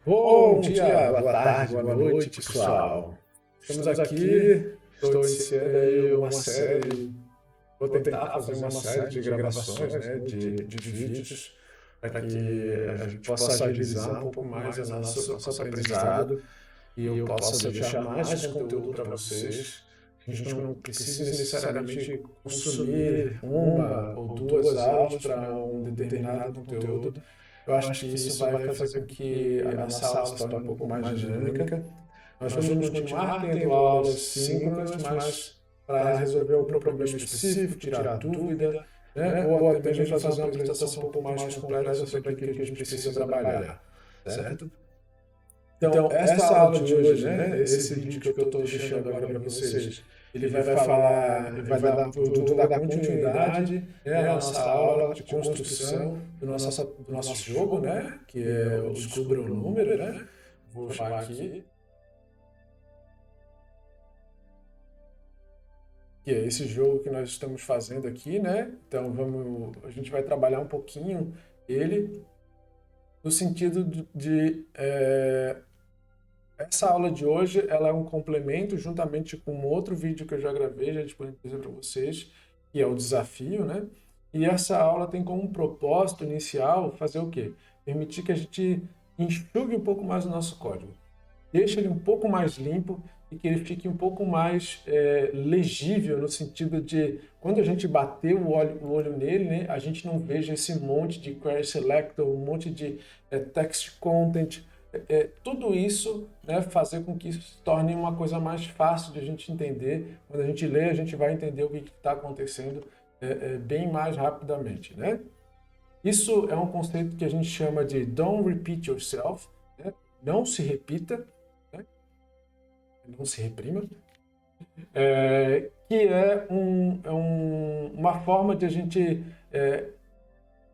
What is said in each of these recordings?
Bom dia, boa tarde, boa noite, pessoal. Estamos aqui, estou iniciando aí uma série, vou tentar fazer uma série de gravações, né, de vídeos, para que a gente possa agilizar um pouco mais o nosso aprendizado e eu possa deixar mais conteúdo para vocês. A gente não precisa necessariamente consumir uma ou duas aulas para um determinado conteúdo. Eu acho que isso vai fazer com que a nossa aula se torne um pouco mais dinâmica. Nós vamos continuar tendo aulas síncronas, mas para resolver algum problema específico, tirar dúvida, né? Ou até mesmo fazer uma apresentação um pouco mais completa sobre aquilo que a gente precisa trabalhar, certo? Então, essa aula de hoje, né, esse vídeo que eu estou deixando agora para vocês, ele vai falar, vou dar continuidade, né, à nossa aula de construção do nosso jogo, né, que é o Descubra o Número, né? Vou chamar aqui, que é esse jogo que nós estamos fazendo aqui, né? Então, a gente vai trabalhar um pouquinho ele no sentido essa aula de hoje, ela é um complemento juntamente com um outro vídeo que eu já gravei, já disponibilizei para vocês, que é o desafio, né? E essa aula tem como propósito inicial fazer o quê? Permitir que a gente enxugue um pouco mais o nosso código. Deixe ele um pouco mais limpo e que ele fique um pouco mais legível no sentido de quando a gente bater o olho nele, né, a gente não veja esse monte de query selector, um monte de text content, tudo isso, né, fazer com que isso se torne uma coisa mais fácil de a gente entender. Quando a gente lê, a gente vai entender o que está acontecendo bem mais rapidamente, né? Isso é um conceito que a gente chama de don't repeat yourself, né? Não se repita, né? Não se reprima, que é uma forma de a gente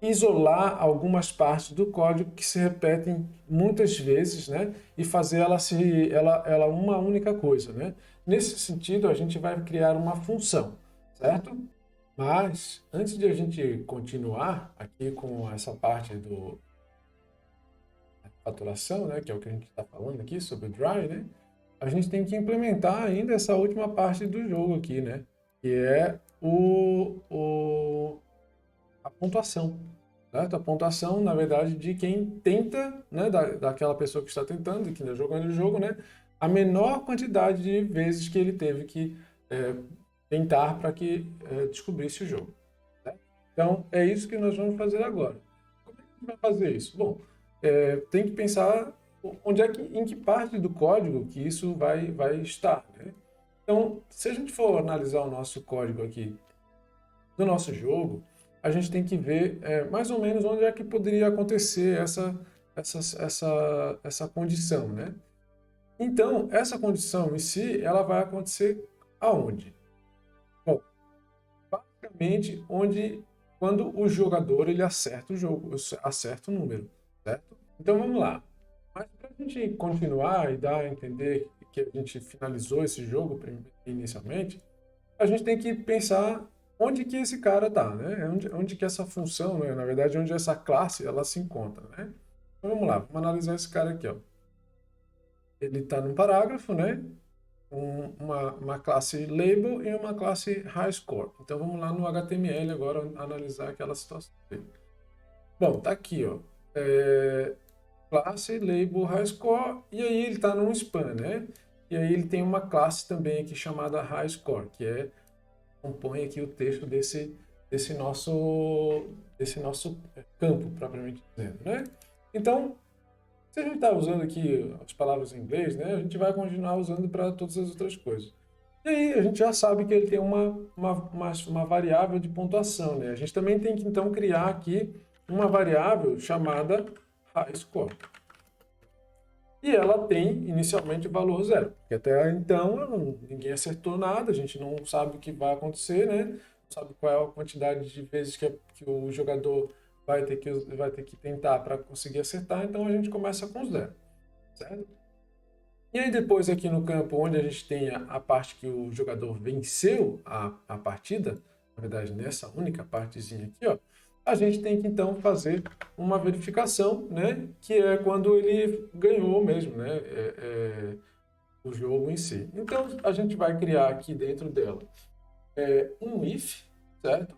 isolar algumas partes do código que se repetem muitas vezes, né? E fazer ela uma única coisa, né? Nesse sentido, a gente vai criar uma função, certo? Mas, antes de a gente continuar aqui com essa parte do faturação, né, que é o que a gente está falando aqui sobre o Dry, né, a gente tem que implementar ainda essa última parte do jogo aqui, né, que é a pontuação. Certo? A pontuação, na verdade, de quem tenta, né, daquela pessoa que está tentando, que está jogando o jogo, né, a menor quantidade de vezes que ele teve que tentar para que descobrisse o jogo. Certo? Então, é isso que nós vamos fazer agora. Como é que a gente vai fazer isso? Bom, tem que pensar em que parte do código que isso vai estar. Né? Então, se a gente for analisar o nosso código aqui do nosso jogo, a gente tem que ver mais ou menos onde é que poderia acontecer essa condição, né? Então, essa condição em si, ela vai acontecer aonde? Bom, basicamente quando o jogador ele acerta o jogo, acerta o número, certo? Então vamos lá. Mas para a gente continuar e dar a entender que a gente finalizou esse jogo inicialmente, a gente tem que pensar onde que esse cara está, né? Onde que essa função, né? Na verdade, onde essa classe ela se encontra, né? Então vamos lá, vamos analisar esse cara aqui, ó. Ele está num parágrafo, né? Uma classe label e uma classe high score. Então vamos lá no HTML agora analisar aquela situação. Bom, tá aqui, ó. Classe label high score e aí ele está num span, né? E aí ele tem uma classe também aqui chamada high score, que compõe aqui o texto desse nosso campo, propriamente dizendo, né? Então, se a gente está usando aqui as palavras em inglês, né, a gente vai continuar usando para todas as outras coisas. E aí a gente já sabe que ele tem uma variável de pontuação, né? A gente também tem que, então, criar aqui uma variável chamada high score. E ela tem inicialmente o valor 0. Porque até então ninguém acertou nada, a gente não sabe o que vai acontecer, né? Não sabe qual é a quantidade de vezes que o jogador vai ter que tentar para conseguir acertar, então a gente começa com 0. Certo? E aí depois aqui no campo onde a gente tem a parte que o jogador venceu a partida, na verdade nessa única partezinha aqui, ó, a gente tem que então fazer uma verificação, né, que é quando ele ganhou mesmo, né, o jogo em si. Então a gente vai criar aqui dentro dela um if, certo?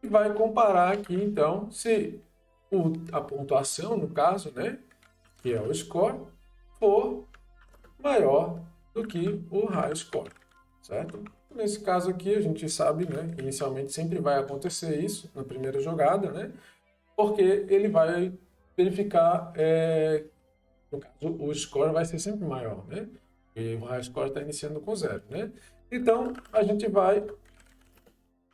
E vai comparar aqui então se a pontuação, no caso, né, que é o score, for maior do que o high score, certo? Nesse caso aqui, a gente sabe, né, inicialmente sempre vai acontecer isso na primeira jogada, né, porque ele vai verificar, no caso, o score vai ser sempre maior, né, e o high score está iniciando com 0, né. Então, a gente vai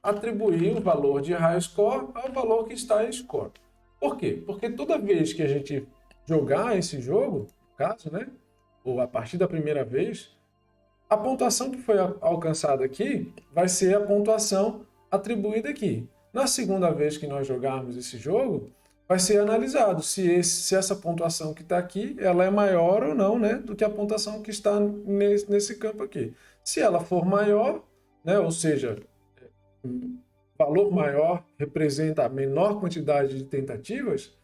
atribuir o valor de high score ao valor que está em score. Por quê? Porque toda vez que a gente jogar esse jogo, no caso, né, ou a partir da primeira vez, a pontuação que foi alcançada aqui vai ser a pontuação atribuída aqui. Na segunda vez que nós jogarmos esse jogo, vai ser analisado se essa pontuação que está aqui ela é maior ou não, né, do que a pontuação que está nesse campo aqui. Se ela for maior, né, ou seja, valor maior representa a menor quantidade de tentativas,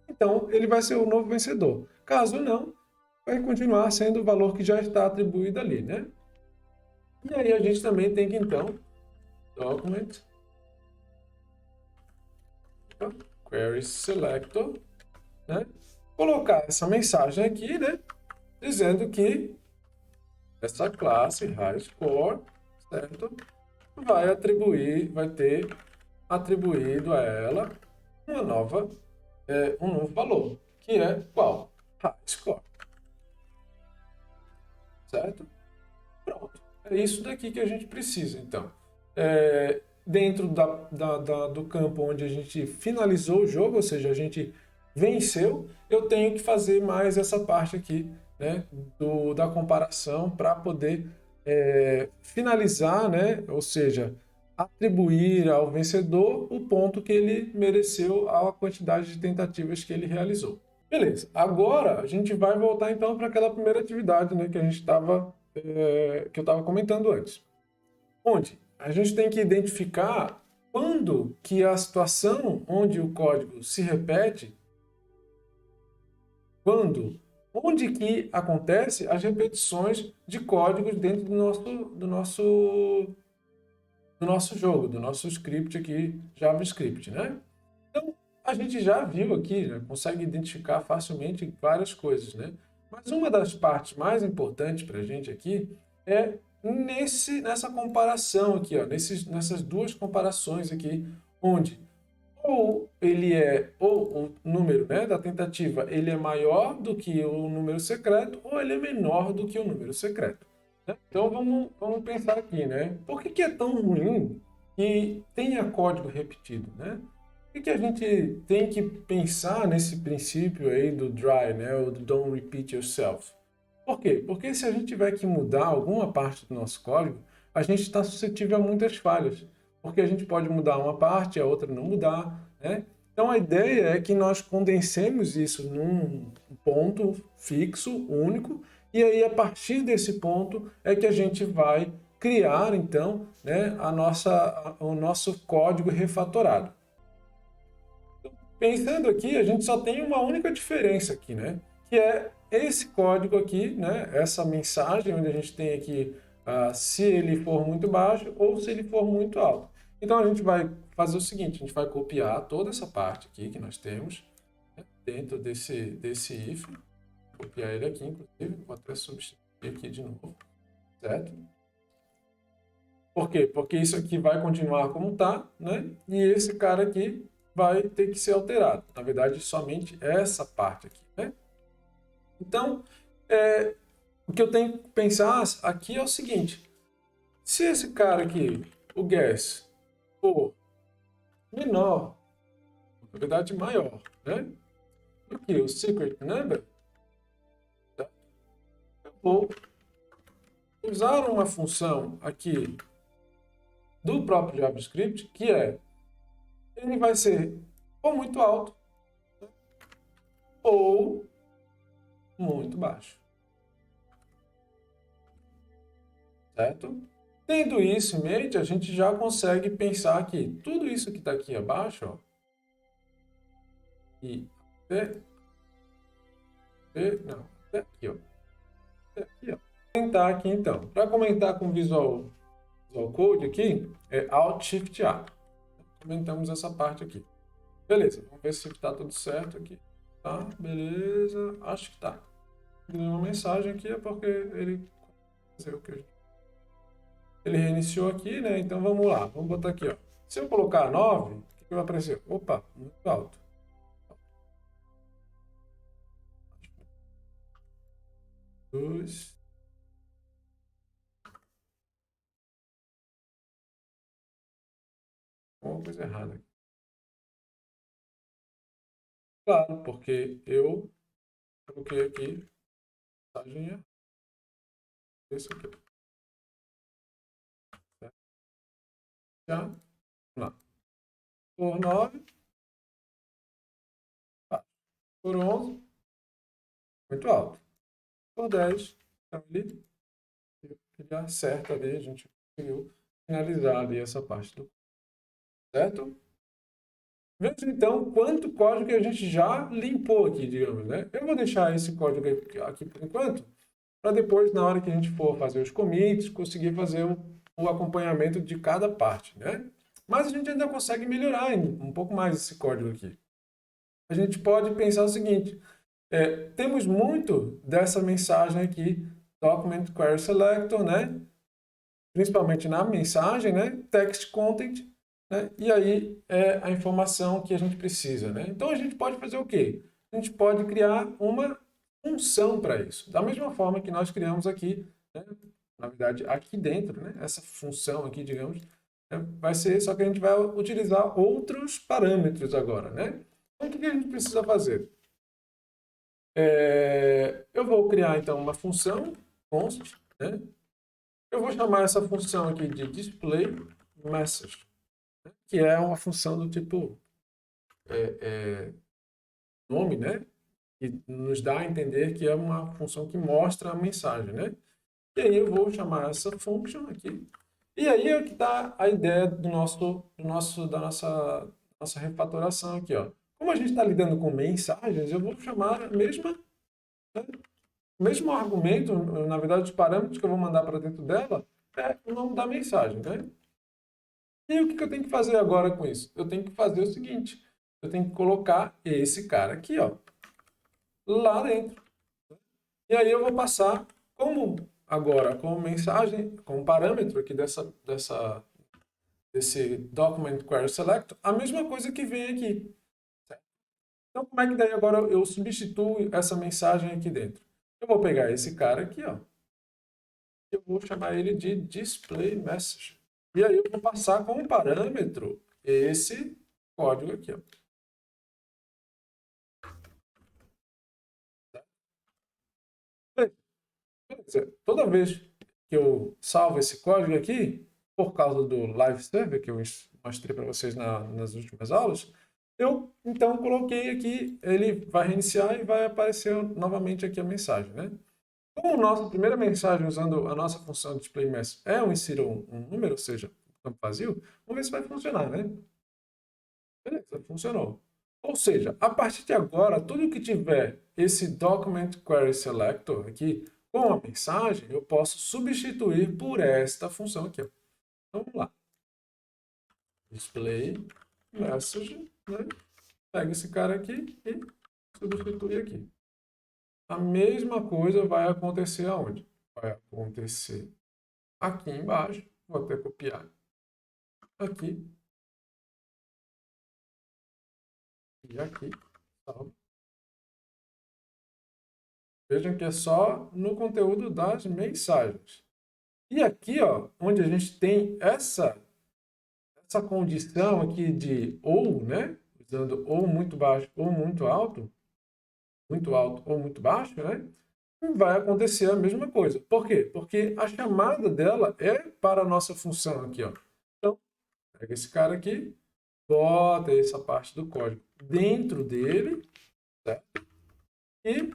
então ele vai ser o novo vencedor. Caso não, vai continuar sendo o valor que já está atribuído ali, né? E aí a gente também tem que, então, document, query selector, né? Colocar essa mensagem aqui, né? Dizendo que essa classe high score, certo? Vai ter atribuído a ela um novo valor, que é qual? High score, certo? Pronto. É isso daqui que a gente precisa, então. Dentro do campo onde a gente finalizou o jogo, ou seja, a gente venceu, eu tenho que fazer mais essa parte aqui, né, da comparação para poder finalizar, né, ou seja, atribuir ao vencedor o ponto que ele mereceu à quantidade de tentativas que ele realizou. Beleza. Agora a gente vai voltar então para aquela primeira atividade, né, que que eu estava comentando antes, onde a gente tem que identificar quando que a situação onde o código se repete, onde que acontece as repetições de códigos dentro do nosso jogo, do nosso script aqui, JavaScript, né? Então, a gente já viu aqui, né, consegue identificar facilmente várias coisas, né? Mas uma das partes mais importantes para a gente aqui é nessa comparação aqui, ó, nessas duas comparações aqui, onde ou o número, né, da tentativa, ele é maior do que o número secreto, ou ele é menor do que o número secreto. Né? Então vamos pensar aqui, né? Por que é tão ruim que tenha código repetido, né? Por que a gente tem que pensar nesse princípio aí do dry, né? O do don't repeat yourself? Por quê? Porque se a gente tiver que mudar alguma parte do nosso código, a gente está suscetível a muitas falhas. Porque a gente pode mudar uma parte, a outra não mudar, né? Então a ideia é que nós condensemos isso num ponto fixo, único, e aí a partir desse ponto é que a gente vai criar então, né, o nosso código refatorado. Pensando aqui, a gente só tem uma única diferença aqui, né? Que é esse código aqui, né? Essa mensagem onde a gente tem aqui se ele for muito baixo ou se ele for muito alto. Então a gente vai fazer o seguinte, a gente vai copiar toda essa parte aqui que nós temos, né, dentro desse if, copiar ele aqui, inclusive, vou até substituir aqui de novo, certo? Por quê? Porque isso aqui vai continuar como está, né? E esse cara aqui vai ter que ser alterado. Na verdade, somente essa parte aqui, né? Então, o que eu tenho que pensar aqui é o seguinte. Se esse cara aqui, o guess, for menor, na verdade maior, né? Do que o secret number, tá? Eu vou usar uma função aqui do próprio JavaScript, que ele vai ser ou muito alto ou muito baixo. certo? Tendo isso em mente, a gente já consegue pensar que tudo isso que está aqui abaixo, ó, e não, até aqui, ó, até aqui, ó. Comentar aqui então. Para comentar com Visual Code aqui, é Alt Shift A. Comentamos essa parte aqui. Beleza, vamos ver se está tudo certo aqui. Tá, beleza, acho que tá. Deu uma mensagem aqui, é porque ele ele reiniciou aqui, né? Então vamos lá, vamos botar aqui, ó. Se eu colocar 9, o que vai aparecer? Opa, muito alto. 2. Uma coisa errada aqui. Claro, porque eu coloquei aqui mensagem errada. Isso aqui. Certo? Já, não. Por 9, por 11, muito alto. Por 10, então ele acerta ali, a gente conseguiu finalizar ali essa parte do certo? Vemos então quanto código que a gente já limpou aqui, digamos, né? Eu vou deixar esse código aqui por enquanto, para depois, na hora que a gente for fazer os commits, conseguir fazer o acompanhamento de cada parte, né? Mas a gente ainda consegue melhorar um pouco mais esse código aqui. A gente pode pensar o seguinte, temos muito dessa mensagem aqui, Document Query Selector, né? Principalmente na mensagem, né? Text Content, né? E aí é a informação que a gente precisa, né? Então a gente pode fazer o quê? A gente pode criar uma função para isso. Da mesma forma que nós criamos aqui, né? Na verdade, aqui dentro, né? Essa função aqui, digamos, né? Vai ser, só que a gente vai utilizar outros parâmetros agora, né? Então, o que a gente precisa fazer? Eu vou criar, então, uma função, const, né? Eu vou chamar essa função aqui de displayMessage, né? Que é uma função do tipo nome, né? Que nos dá a entender que é uma função que mostra a mensagem, né? E aí eu vou chamar essa function aqui. E aí é que está a ideia da nossa refatoração aqui, ó. Como a gente está lidando com mensagens, eu vou chamar a mesma, né? O mesmo argumento, na verdade, os parâmetros que eu vou mandar para dentro dela é o nome da mensagem, né? E o que eu tenho que fazer agora com isso? Eu tenho que fazer o seguinte, eu tenho que colocar esse cara aqui, ó, lá dentro. E aí eu vou passar como agora, como mensagem, como parâmetro aqui desse Document Query Selector, a mesma coisa que vem aqui. Certo? Então, como é que daí agora eu substituo essa mensagem aqui dentro? Eu vou pegar esse cara aqui, ó, eu vou chamar ele de displayMessage. E aí eu vou passar como parâmetro esse código aqui, ó. Toda vez que eu salvo esse código aqui, por causa do Live Server, que eu mostrei para vocês nas últimas aulas, eu então coloquei aqui, ele vai reiniciar e vai aparecer novamente aqui a mensagem, né? Como nossa primeira mensagem usando a nossa função displayMessage é insira um número, ou seja, um campo vazio, vamos ver se vai funcionar, né? Beleza, funcionou. Ou seja, a partir de agora, tudo que tiver esse Document Query Selector aqui com a mensagem, eu posso substituir por esta função aqui. Ó. Então, vamos lá. Display Message, né? Pega esse cara aqui e substitui aqui. A mesma coisa vai acontecer aonde? Vai acontecer aqui embaixo. Vou até copiar aqui e aqui. Salve. Vejam que é só no conteúdo das mensagens. E aqui, ó, onde a gente tem essa condição aqui de ou, né? Usando ou muito baixo ou muito alto ou muito baixo, né? Vai acontecer a mesma coisa. Por quê? Porque a chamada dela é para a nossa função aqui, ó. Então, pega esse cara aqui, bota essa parte do código dentro dele, certo? E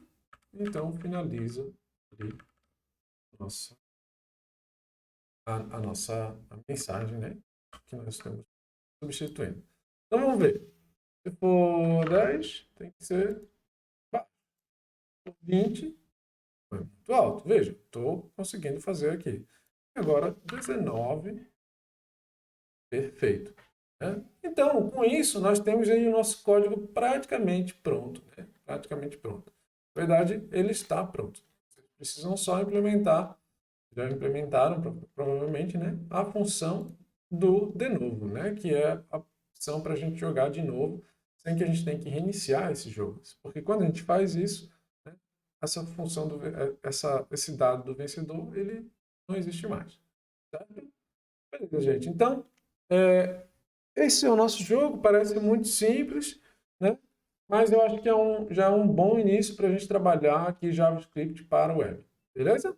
então finaliza ali nossa a mensagem, né? Que nós estamos substituindo. Então vamos ver. Se for 10, tem que ser baixo. Se for 20, é muito alto. Veja, estou conseguindo fazer aqui. Agora, 19. Perfeito. Né? Então, com isso, nós temos aí o nosso código praticamente pronto. Né? Praticamente pronto. Na verdade, ele está pronto. Vocês precisam só implementar, já implementaram provavelmente, né, a função do de novo, né, que é a opção para a gente jogar de novo, sem que a gente tenha que reiniciar esses jogos. Porque quando a gente faz isso, né, essa função, esse dado do vencedor, ele não existe mais. Certo? Beleza, gente. Então, esse é o nosso jogo, parece muito simples, né? Mas eu acho que já é um bom início para a gente trabalhar aqui JavaScript para o web. Beleza?